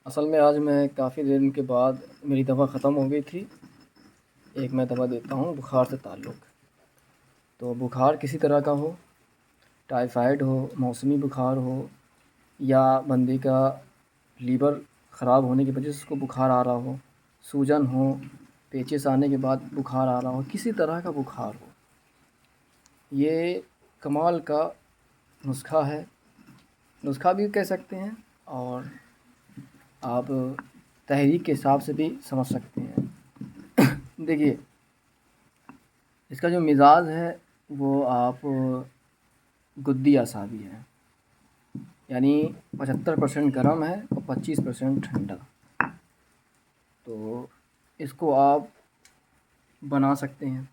اصل میں آج میں کافی دن کے بعد میری دوا ختم ہو گئی تھی۔ ایک میں دوا دیتا ہوں بخار سے تعلق، تو بخار کسی طرح کا ہو، ٹائیفائڈ ہو، موسمی بخار ہو، یا بندے کا لیور خراب ہونے کی وجہ سے اس کو بخار آ رہا ہو، سوجن ہو، پیچس آنے کے بعد بخار آ رہا ہو، کسی طرح کا بخار ہو، یہ کمال کا نسخہ ہے، نسخہ بھی کہہ سکتے ہیں، اور آپ تحریک کے حساب سے بھی سمجھ سکتے ہیں۔ دیکھیے، اس کا جو مزاج ہے وہ آپ گدی اعصابی ہے، یعنی 75% گرم ہے اور 25% ٹھنڈا۔ تو اس کو آپ بنا سکتے ہیں۔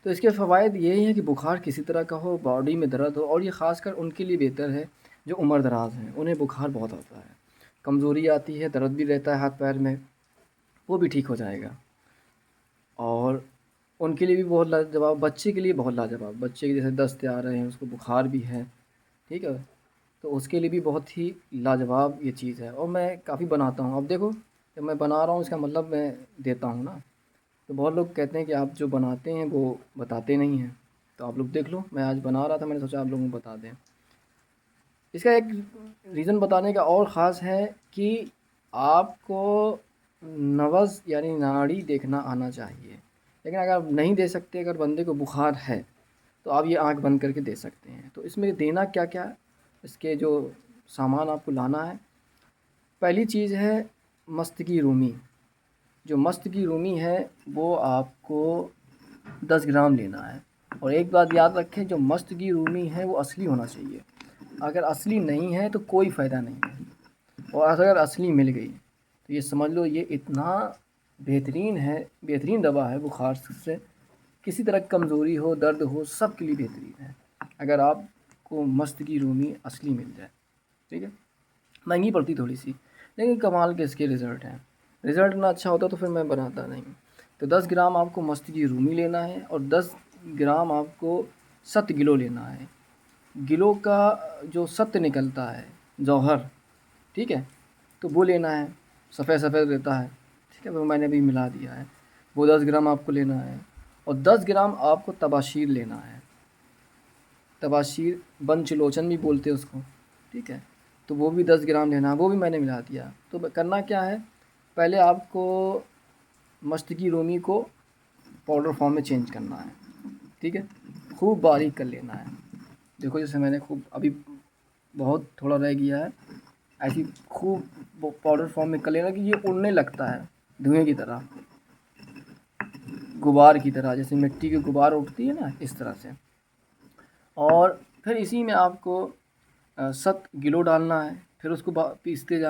تو اس کے فوائد یہی ہیں کہ بخار کسی طرح کا ہو، باڈی میں درد ہو، اور یہ خاص کر ان کے لیے بہتر ہے جو عمر دراز ہیں، انہیں بخار بہت ہوتا ہے، کمزوری آتی ہے، درد بھی رہتا ہے ہاتھ پیر میں، وہ بھی ٹھیک ہو جائے گا۔ اور ان کے لیے بھی بہت لاجواب، بچے کے لیے بہت لاجواب، بچے کے جیسے دست آ رہے ہیں، اس کو بخار بھی ہے، ٹھیک ہے، تو اس کے لیے بھی بہت ہی لاجواب یہ چیز ہے، اور میں کافی بناتا ہوں۔ اب دیکھو، جب میں بنا رہا ہوں اس کا مطلب میں دیتا ہوں نا، تو بہت لوگ کہتے ہیں کہ آپ جو بناتے ہیں وہ بتاتے نہیں ہیں، تو آپ لوگ دیکھ لو، میں آج بنا رہا تھا، میں نے سوچا آپ لوگوں کو بتا دیں۔ اس کا ایک ریزن بتانے کا اور خاص ہے کہ آپ کو نبض یعنی ناڑی دیکھنا آنا چاہیے، لیکن اگر آپ نہیں دے سکتے، اگر بندے کو بخار ہے تو آپ یہ آنکھ بند کر کے دے سکتے ہیں۔ تو اس میں دینا کیا کیا، اس کے جو سامان آپ کو لانا ہے، پہلی چیز ہے مست کی رومی۔ جو مست کی رومی ہے وہ آپ کو 10 گرام لینا ہے، اور ایک بات یاد رکھیں، جو مست کی رومی ہے وہ اصلی ہونا چاہیے، اگر اصلی نہیں ہے تو کوئی فائدہ نہیں ہے، اور اگر اصلی مل گئی تو یہ سمجھ لو یہ اتنا بہترین ہے، بہترین دوا ہے بخار سے، کسی طرح کی کمزوری ہو، درد ہو، سب کے لیے بہترین ہے اگر آپ کو مست کی رومی اصلی مل جائے، ٹھیک ہے۔ مہنگی پڑتی تھوڑی سی، لیکن کمال کے اس کے رزلٹ ہیں، رزلٹ اتنا اچھا ہوتا تو پھر میں بناتا نہیں۔ تو 10 گرام آپ کو مست کی رومی لینا ہے، اور 10 گرام آپ کو ست گلو لینا ہے۔ گلو کا جو ست نکلتا ہے، جوہر، ٹھیک ہے، تو وہ لینا ہے، سفید سفید رہتا ہے، ٹھیک ہے، وہ میں نے بھی ملا دیا ہے، وہ 10 گرام آپ کو لینا ہے، اور 10 گرام آپ کو تباشیر لینا ہے۔ تباشیر بنچ لوچن بھی بولتے ہیں اس کو، ٹھیک ہے، تو وہ بھی 10 گرام لینا ہے، وہ بھی میں نے ملا دیا۔ تو کرنا کیا ہے، پہلے آپ کو مست کی رومی کو پاؤڈر فارم میں چینج کرنا ہے، ٹھیک ہے، خوب باریک کر لینا ہے۔ دیکھو جیسے میں نے خوب ابھی بہت تھوڑا رہ گیا ہے، ایسی خوب پاؤڈر فارم میں کر لینا کہ یہ اڑنے لگتا ہے دھوئیں کی طرح، غبار کی طرح، جیسے مٹی کی غبار اٹھتی ہے نا، اس طرح سے۔ اور پھر اسی میں آپ کو 7 گلو ڈالنا ہے، پھر اس کو پیستے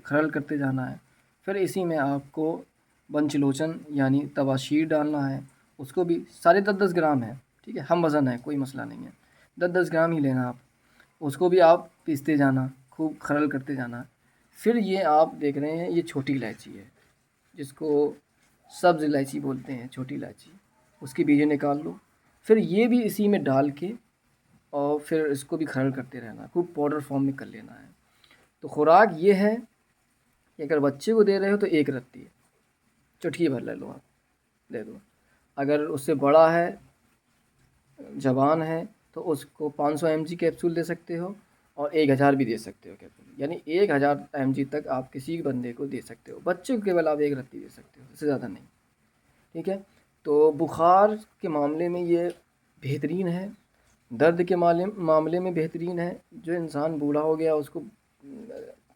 کھرل کرتے جانا ہے، پھر اسی میں آپ کو بنچ لوچن یعنی تباشیر ڈالنا ہے، اس کو بھی سارے 10 10 گرام ہے، ٹھیک ہے، ہم وزن ہے، کوئی مسئلہ نہیں ہے، 10 10 گرام ہی لینا آپ، اس کو بھی آپ پیستے جانا، خوب کھرل کرتے جانا۔ پھر یہ آپ دیکھ رہے ہیں، یہ چھوٹی الائچی ہے، جس کو سبز الائچی بولتے ہیں، چھوٹی الائچی، اس کی بیجیں نکال لو، پھر یہ بھی اسی میں ڈال کے، اور پھر اس کو بھی کھرل کرتے رہنا، خوب پاؤڈر فارم میں کر لینا ہے۔ تو خوراک یہ ہے کہ اگر بچے کو دے رہے ہو تو ایک رتی ہے، چٹکی بھر لے لو، آپ دے دو، اگر اس سے بڑا ہے، جوان ہے، تو اس کو 500 mg کیپسول دے سکتے ہو، اور 1000 بھی دے سکتے ہو کیپسول، یعنی 1000 mg تک آپ کسی بندے کو دے سکتے ہو، بچے کو کیول آپ ایک رتی دے سکتے ہو، اس سے زیادہ نہیں، ٹھیک ہے۔ تو بخار کے معاملے میں یہ بہترین ہے، درد کے معاملے میں بہترین ہے، جو انسان بوڑھا ہو گیا، اس کو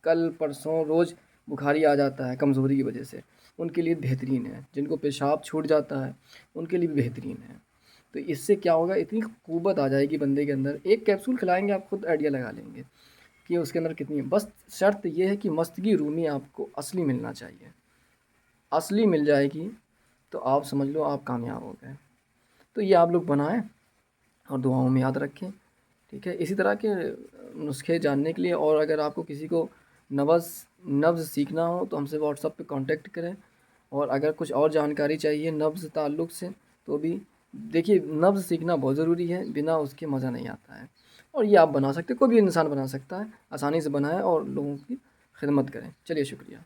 کل پرسوں روز بخاری آ جاتا ہے کمزوری کی وجہ سے، ان کے لیے بہترین ہے، جن کو پیشاب چھوٹ جاتا ہے ان کے لیے بھی بہترین ہے۔ تو اس سے کیا ہوگا، اتنی قوت آ جائے گی بندے کے اندر، ایک کیپسول کھلائیں گے آپ خود آئیڈیا لگا لیں گے کہ اس کے اندر کتنی ہے۔ بس شرط یہ ہے کہ مستگی رومی آپ کو اصلی ملنا چاہیے، اصلی مل جائے گی تو آپ سمجھ لو آپ کامیاب ہو گئے۔ تو یہ آپ لوگ بنائیں اور دعاؤں میں یاد رکھیں، ٹھیک ہے۔ اسی طرح کے نسخے جاننے کے لیے، اور اگر آپ کو کسی کو نبض سیکھنا ہو تو ہم سے واٹس ایپ پہ کانٹیکٹ کریں، اور اگر کچھ اور جانکاری چاہیے نبض تعلق سے تو بھی دیکھیے، نبض سیکھنا بہت ضروری ہے، بنا اس کے مزہ نہیں آتا ہے، اور یہ آپ بنا سکتے، کوئی بھی انسان بنا سکتا ہے، آسانی سے بنائیں اور لوگوں کی خدمت کریں. چلیے شکریہ.